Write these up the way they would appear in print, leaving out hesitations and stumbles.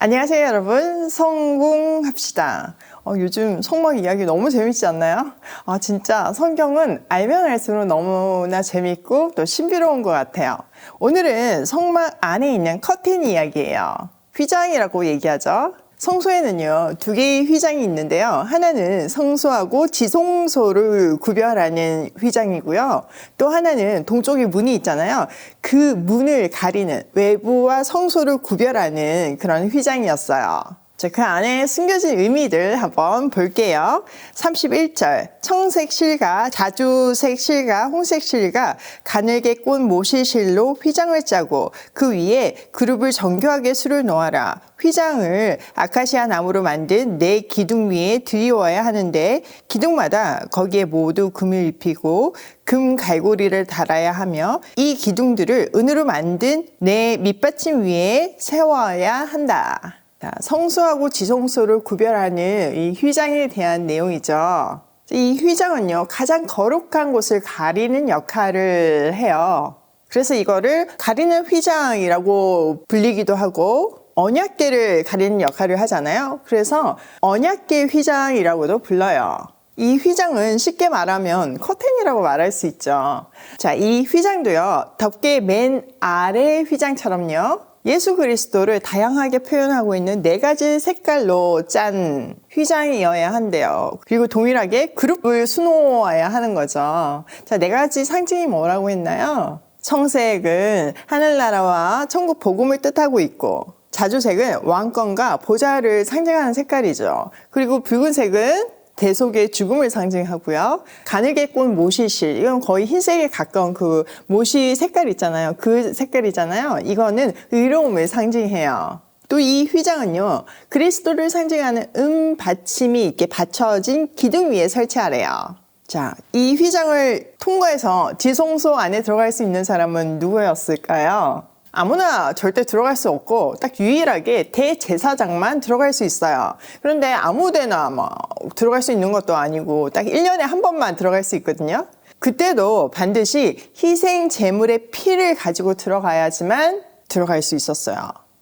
안녕하세요 여러분, 성공합시다. 요즘 성막 이야기 너무 재밌지 않나요? 진짜 성경은 알면 알수록 너무나 재밌고 또 신비로운 것 같아요. 오늘은 성막 안에 있는 커튼 이야기예요. 휘장이라고 얘기하죠. 성소에는요, 두 개의 휘장이 있는데요. 하나는 성소하고 지성소를 구별하는 휘장이고요. 또 하나는 동쪽에 문이 있잖아요. 그 문을 가리는 외부와 성소를 구별하는 그런 휘장이었어요. 자, 그 안에 숨겨진 의미들 한번 볼게요. 31절, 청색 실과 자주색 실과 홍색 실과 가늘게 꼰 모시실로 휘장을 짜고 그 위에 그룹을 정교하게 수를 놓아라. 휘장을 아카시아 나무로 만든 네 기둥 위에 들이워야 하는데 기둥마다 거기에 모두 금을 입히고 금 갈고리를 달아야 하며 이 기둥들을 은으로 만든 네 밑받침 위에 세워야 한다. 성소하고 지성소를 구별하는 이 휘장에 대한 내용이죠. 이 휘장은요, 가장 거룩한 곳을 가리는 역할을 해요. 그래서 이거를 가리는 휘장이라고 불리기도 하고 언약궤를 가리는 역할을 하잖아요. 그래서 언약궤 휘장이라고도 불러요. 이 휘장은 쉽게 말하면 커튼이라고 말할 수 있죠. 자, 이 휘장도요, 덮개 맨 아래 휘장처럼요, 예수 그리스도를 다양하게 표현하고 있는 네 가지 색깔로 짠 휘장이어야 한대요. 그리고 동일하게 그룹을 수놓아야 하는 거죠. 자, 네 가지 상징이 뭐라고 했나요? 청색은 하늘나라와 천국 복음을 뜻하고 있고, 자주색은 왕권과 보좌를 상징하는 색깔이죠. 그리고 붉은색은 대속의 죽음을 상징하고요. 가늘게 꼰 모시실, 이건 거의 흰색에 가까운 그 모시 색깔 있잖아요. 그 색깔이잖아요. 이거는 의로움을 상징해요. 또 이 휘장은요, 그리스도를 상징하는 받침이 이렇게 받쳐진 기둥 위에 설치하래요. 자, 이 휘장을 통과해서 지성소 안에 들어갈 수 있는 사람은 누구였을까요? 아무나 절대 들어갈 수 없고 딱 유일하게 대제사장만 들어갈 수 있어요. 그런데 아무데나 들어갈 수 있는 것도 아니고 딱 1년에 한 번만 들어갈 수 있거든요. 그때도 반드시 희생 제물의 피를 가지고 들어가야지만 들어갈 수 있었어요.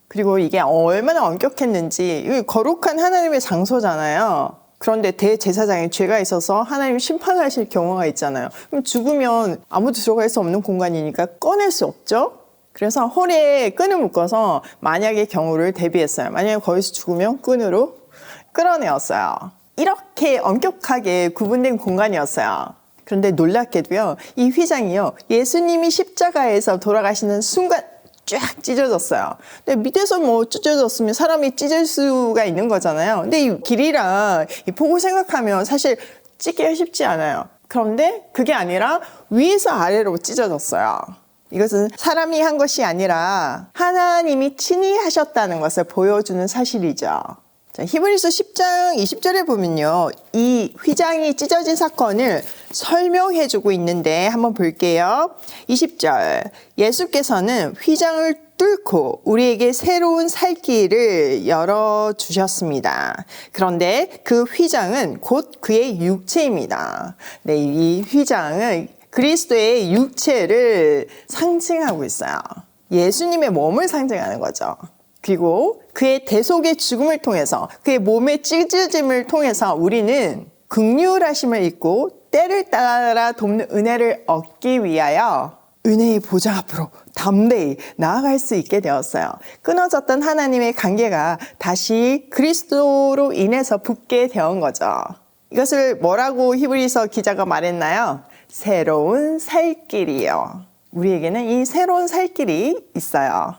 그리고 이게 얼마나 엄격했는지, 거룩한 하나님의 장소잖아요. 그런데 대제사장에 죄가 있어서 하나님 심판하실 경우가 있잖아요. 그럼 죽으면 아무도 들어갈 수 없는 공간이니까 꺼낼 수 없죠? 그래서 허리에 끈을 묶어서 만약의 경우를 대비했어요. 만약에 거기서 죽으면 끈으로 끌어내었어요. 이렇게 엄격하게 구분된 공간이었어요. 그런데 놀랍게도요, 이 휘장이요, 예수님이 십자가에서 돌아가시는 순간 쫙 찢어졌어요. 근데 밑에서 찢어졌으면 사람이 찢을 수가 있는 거잖아요. 근데 이 길이랑 이 폭을 생각하면 사실 찢기가 쉽지 않아요. 그런데 그게 아니라 위에서 아래로 찢어졌어요. 이것은 사람이 한 것이 아니라 하나님이 친히 하셨다는 것을 보여주는 사실이죠. 자, 히브리서 10장 20절에 보면요, 이 휘장이 찢어진 사건을 설명해주고 있는데 한번 볼게요. 20절, 예수께서는 휘장을 뚫고 우리에게 새로운 살 길을 열어주셨습니다. 그런데 그 휘장은 곧 그의 육체입니다. 네, 이 휘장은 그리스도의 육체를 상징하고 있어요. 예수님의 몸을 상징하는 거죠. 그리고 그의 대속의 죽음을 통해서, 그의 몸의 찢어짐을 통해서 우리는 긍휼하심을 입고 때를 따라 돕는 은혜를 얻기 위하여 은혜의 보좌 앞으로 담대히 나아갈 수 있게 되었어요. 끊어졌던 하나님의 관계가 다시 그리스도로 인해서 붙게 되었던 거죠. 이것을 뭐라고 히브리서 기자가 말했나요? 새로운 살 길이요. 우리에게는 이 새로운 살 길이 있어요.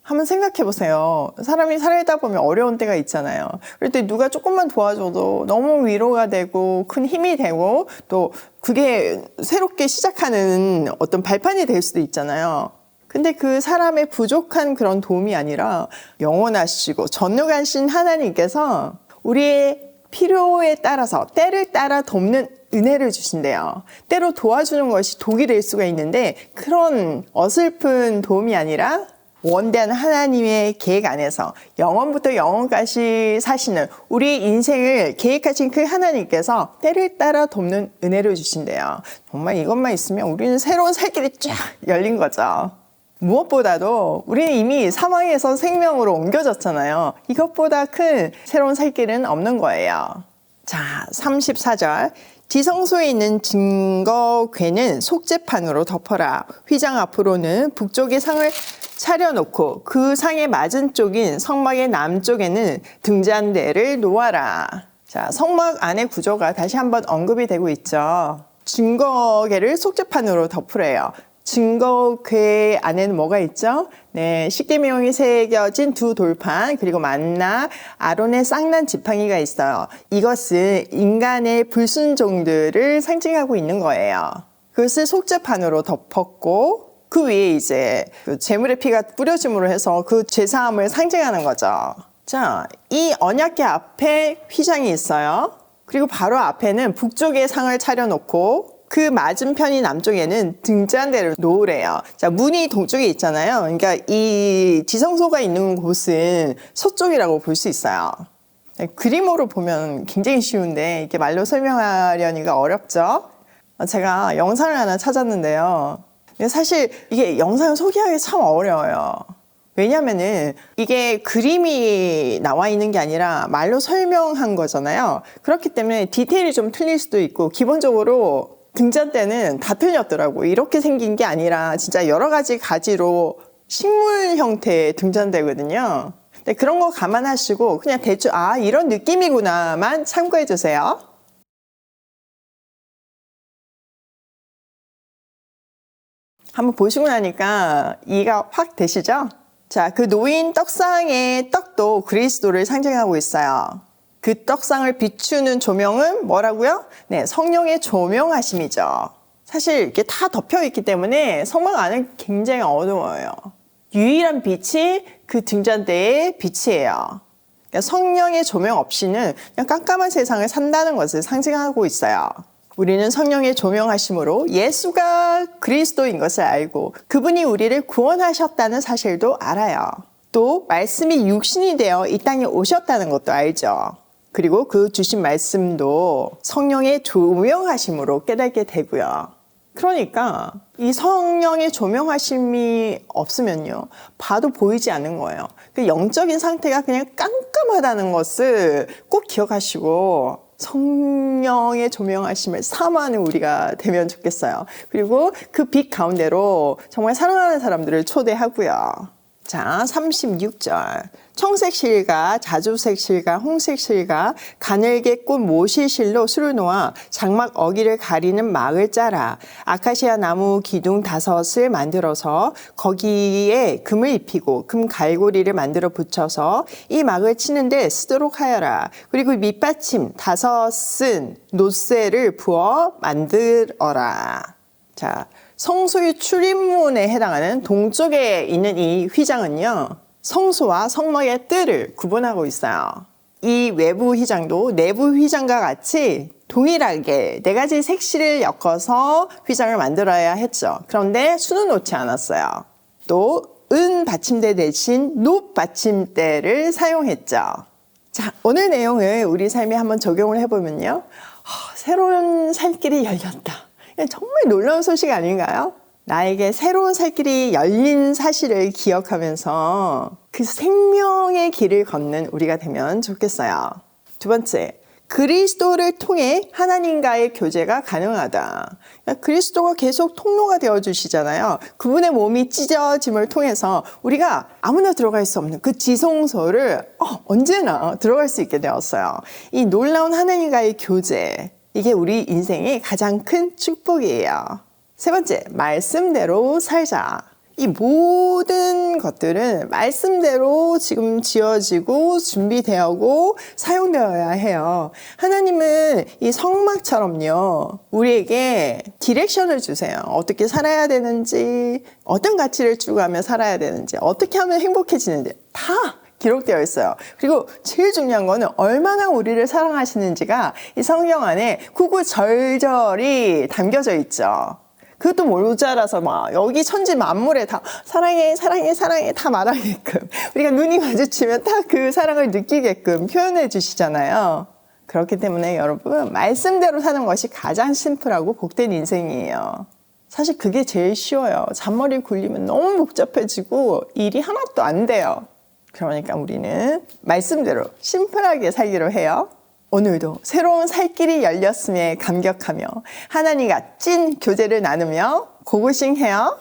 한번 생각해 보세요. 사람이 살다 보면 어려운 때가 있잖아요. 그럴 때 누가 조금만 도와줘도 너무 위로가 되고 큰 힘이 되고 또 그게 새롭게 시작하는 어떤 발판이 될 수도 있잖아요. 근데 그 사람의 부족한 그런 도움이 아니라 영원하시고 전능하신 하나님께서 우리의 필요에 따라서 때를 따라 돕는 은혜를 주신대요. 때로 도와주는 것이 독이 될 수가 있는데 그런 어설픈 도움이 아니라 원대한 하나님의 계획 안에서 영원부터 영원까지 사시는 우리의 인생을 계획하신 그 하나님께서 때를 따라 돕는 은혜를 주신대요. 정말 이것만 있으면 우리는 새로운 살 길이 쫙 열린 거죠. 무엇보다도 우리는 이미 사망에서 생명으로 옮겨졌잖아요. 이것보다 큰 새로운 살 길은 없는 거예요. 자, 34절. 지성소에 있는 증거궤는 속죄판으로 덮어라. 휘장 앞으로는 북쪽의 상을 차려놓고 그 상의 맞은 쪽인 성막의 남쪽에는 등잔대를 놓아라. 자, 성막 안의 구조가 다시 한번 언급이 되고 있죠. 증거궤를 속죄판으로 덮으래요. 증거궤 안에는 뭐가 있죠? 네, 십계명이 새겨진 두 돌판, 그리고 만나 아론의 쌍난 지팡이가 있어요. 이것은 인간의 불순종들을 상징하고 있는 거예요. 그것을 속죄판으로 덮었고 그 위에 이제 그 제물의 피가 뿌려짐으로 해서 그 죄사함을 상징하는 거죠. 자, 이 언약궤 앞에 휘장이 있어요. 그리고 바로 앞에는 북쪽에 상을 차려놓고 그 맞은편이 남쪽에는 등잔대를 놓으래요. 자, 문이 동쪽에 있잖아요. 그러니까 이 지성소가 있는 곳은 서쪽이라고 볼 수 있어요. 그림으로 보면 굉장히 쉬운데 이게 말로 설명하려니까 어렵죠. 제가 영상을 하나 찾았는데요. 사실 이게 영상을 소개하기 참 어려워요. 왜냐면은 이게 그림이 나와 있는 게 아니라 말로 설명한 거잖아요. 그렇기 때문에 디테일이 좀 틀릴 수도 있고 기본적으로 등잔대는 다 틀렸더라고. 이렇게 생긴 게 아니라 진짜 여러 가지로 식물 형태의 등잔대거든요. 근데 그런 거 감안하시고 그냥 대충 이런 느낌이구나만 참고해 주세요. 한번 보시고 나니까 이해가 확 되시죠? 자, 그 놓인 떡상의 떡도 그리스도를 상징하고 있어요. 그 떡상을 비추는 조명은 뭐라고요? 네, 성령의 조명하심이죠. 사실 이게 다 덮여 있기 때문에 성막 안은 굉장히 어두워요. 유일한 빛이 그 등잔대의 빛이에요. 그러니까 성령의 조명 없이는 그냥 깜깜한 세상을 산다는 것을 상징하고 있어요. 우리는 성령의 조명하심으로 예수가 그리스도인 것을 알고 그분이 우리를 구원하셨다는 사실도 알아요. 또 말씀이 육신이 되어 이 땅에 오셨다는 것도 알죠. 그리고 그 주신 말씀도 성령의 조명하심으로 깨닫게 되고요. 그러니까 이 성령의 조명하심이 없으면요, 봐도 보이지 않는 거예요. 그 영적인 상태가 그냥 깜깜하다는 것을 꼭 기억하시고 성령의 조명하심을 사모하는 우리가 되면 좋겠어요. 그리고 그 빛 가운데로 정말 사랑하는 사람들을 초대하고요. 자, 36절. 청색 실과 자주색 실과 홍색 실과 가늘게 꾼 모실실로 술을 놓아 장막 어기를 가리는 막을 짜라. 아카시아 나무 기둥 5을 만들어서 거기에 금을 입히고 금 갈고리를 만들어 붙여서 이 막을 치는데 쓰도록 하여라. 그리고 밑받침 5은 노쇠를 부어 만들어라. 자, 성소의 출입문에 해당하는 동쪽에 있는 이 휘장은요, 성소와 성막의 뜰을 구분하고 있어요. 이 외부 휘장도 내부 휘장과 같이 동일하게 4가지 색실을 엮어서 휘장을 만들어야 했죠. 그런데 수는 놓지 않았어요. 또 은 받침대 대신 높 받침대를 사용했죠. 자, 오늘 내용을 우리 삶에 한번 적용을 해보면요, 새로운 살길이 열렸다. 정말 놀라운 소식 아닌가요? 나에게 새로운 살길이 열린 사실을 기억하면서 그 생명의 길을 걷는 우리가 되면 좋겠어요. 두 번째, 그리스도를 통해 하나님과의 교제가 가능하다. 그리스도가 계속 통로가 되어주시잖아요. 그분의 몸이 찢어짐을 통해서 우리가 아무나 들어갈 수 없는 그 지성소를 언제나 들어갈 수 있게 되었어요. 이 놀라운 하나님과의 교제, 이게 우리 인생의 가장 큰 축복이에요. 세 번째, 말씀대로 살자. 이 모든 것들은 말씀대로 지금 지어지고 준비되고 사용되어야 해요. 하나님은 이 성막처럼요, 우리에게 디렉션을 주세요. 어떻게 살아야 되는지, 어떤 가치를 추구하며 살아야 되는지, 어떻게 하면 행복해지는지 다 기록되어 있어요. 그리고 제일 중요한 거는 얼마나 우리를 사랑하시는지가 이 성경 안에 구구절절히 담겨져 있죠. 그것도 모자라서 막 여기 천지 만물에 다 사랑해 사랑해 사랑해 다 말하게끔, 우리가 눈이 마주치면 딱 그 사랑을 느끼게끔 표현해 주시잖아요. 그렇기 때문에 여러분, 말씀대로 사는 것이 가장 심플하고 복된 인생이에요. 사실 그게 제일 쉬워요. 잔머리 굴리면 너무 복잡해지고 일이 하나도 안 돼요. 그러니까 우리는 말씀대로 심플하게 살기로 해요. 오늘도 새로운 살 길이 열렸음에 감격하며 하나님과 찐 교제를 나누며 고고싱 해요.